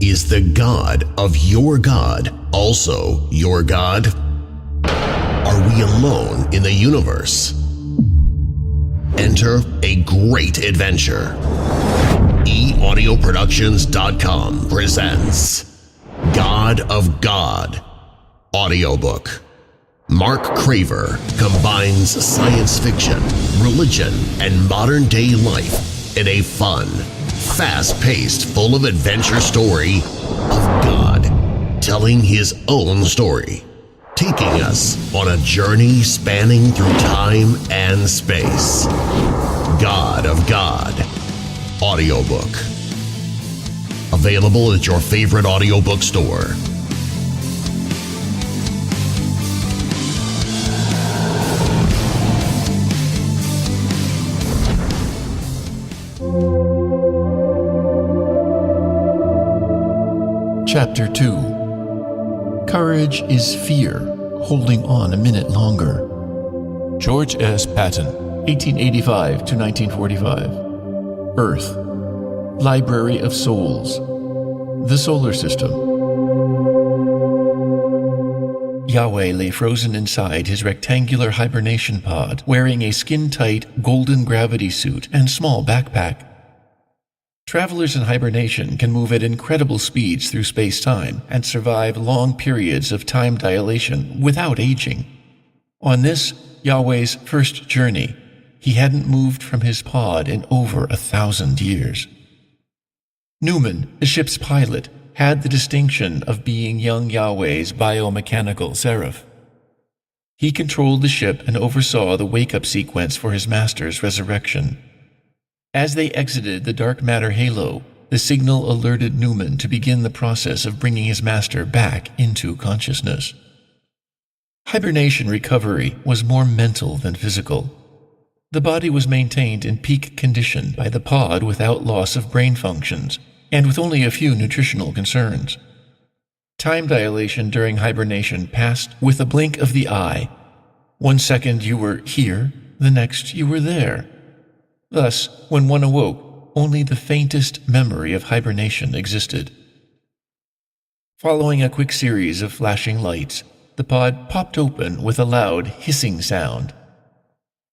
Is the God of your God also your God? Are we alone in the universe? Enter a great adventure. e-audioproductions.com presents God of God Audiobook. Mark Kraver combines science fiction, religion, and modern-day life in a fun, fast-paced, full of adventure story of God telling his own story, taking us on a journey spanning through time and space. God of God Audiobook. Available at your favorite audiobook store. Chapter 2. Courage is fear, holding on a minute longer. George S. Patton, 1885 to 1945. Earth. Library of Souls. The Solar System. Yahweh lay frozen inside his rectangular hibernation pod, wearing a skin-tight golden gravity suit and small backpack. Travelers in hibernation can move at incredible speeds through space-time and survive long periods of time dilation without aging. On this, Yahweh's first journey, he hadn't moved from his pod in over 1,000 years. Newman, the ship's pilot, had the distinction of being young Yahweh's biomechanical seraph. He controlled the ship and oversaw the wake-up sequence for his master's resurrection. As they exited the dark matter halo, the signal alerted Newman to begin the process of bringing his master back into consciousness. Hibernation recovery was more mental than physical. The body was maintained in peak condition by the pod without loss of brain functions, and with only a few nutritional concerns. Time dilation during hibernation passed with a blink of the eye. 1 second you were here, the next you were there. Thus, when one awoke, only the faintest memory of hibernation existed. Following a quick series of flashing lights, the pod popped open with a loud hissing sound.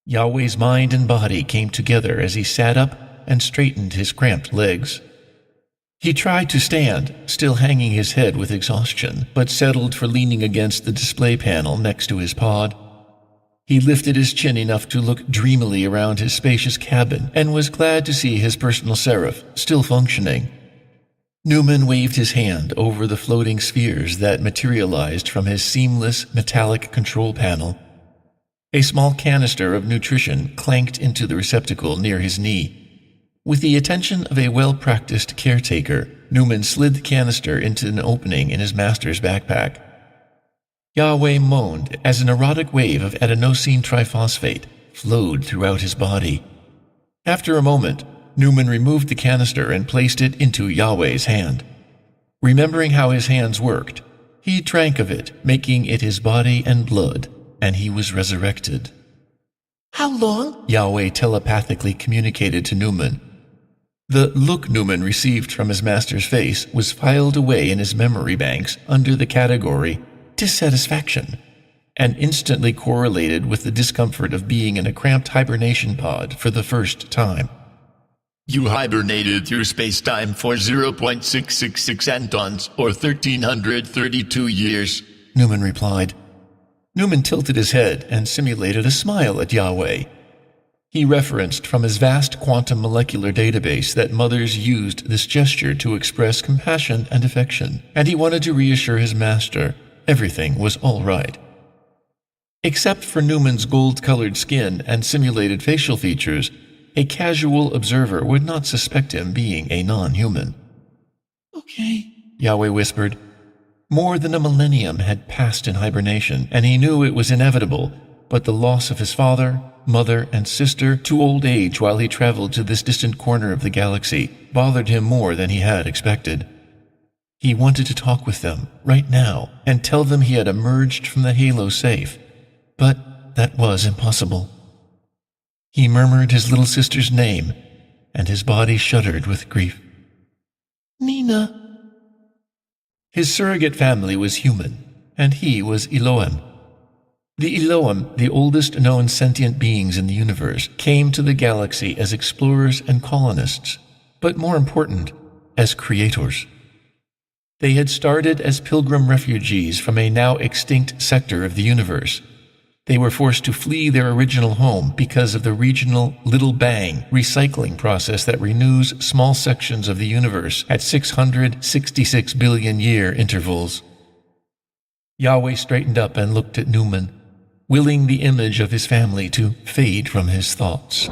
Yahweh's mind and body came together as he sat up and straightened his cramped legs. He tried to stand, still hanging his head with exhaustion, but settled for leaning against the display panel next to his pod. He lifted his chin enough to look dreamily around his spacious cabin and was glad to see his personal seraph still functioning. Newman waved his hand over the floating spheres that materialized from his seamless metallic control panel. A small canister of nutrition clanked into the receptacle near his knee. With the attention of a well-practiced caretaker, Newman slid the canister into an opening in his master's backpack. Yahweh moaned as an erotic wave of adenosine triphosphate flowed throughout his body. After a moment, Newman removed the canister and placed it into Yahweh's hand. Remembering how his hands worked, he drank of it, making it his body and blood, and he was resurrected. "How long?" Yahweh telepathically communicated to Newman. The look Newman received from his master's face was filed away in his memory banks under the category dissatisfaction, and instantly correlated with the discomfort of being in a cramped hibernation pod for the first time. "You hibernated through space-time for 0.666 antons, or 1,332 years, Newman replied. Newman tilted his head and simulated a smile at Yahweh. He referenced from his vast quantum molecular database that mothers used this gesture to express compassion and affection, and he wanted to reassure his master everything was all right. Except for Newman's gold-colored skin and simulated facial features, a casual observer would not suspect him being a non-human. "Okay," Yahweh whispered. More than a millennium had passed in hibernation, and he knew it was inevitable, but the loss of his father, mother, and sister to old age while he traveled to this distant corner of the galaxy bothered him more than he had expected. He wanted to talk with them, right now, and tell them he had emerged from the halo safe, but that was impossible. He murmured his little sister's name, and his body shuddered with grief. "Nina." His surrogate family was human, and he was Elohim. The Elohim, the oldest known sentient beings in the universe, came to the galaxy as explorers and colonists, but more important, as creators. They had started as pilgrim refugees from a now extinct sector of the universe. They were forced to flee their original home because of the regional Little Bang recycling process that renews small sections of the universe at 666 billion year intervals. Yahweh straightened up and looked at Newman, willing the image of his family to fade from his thoughts.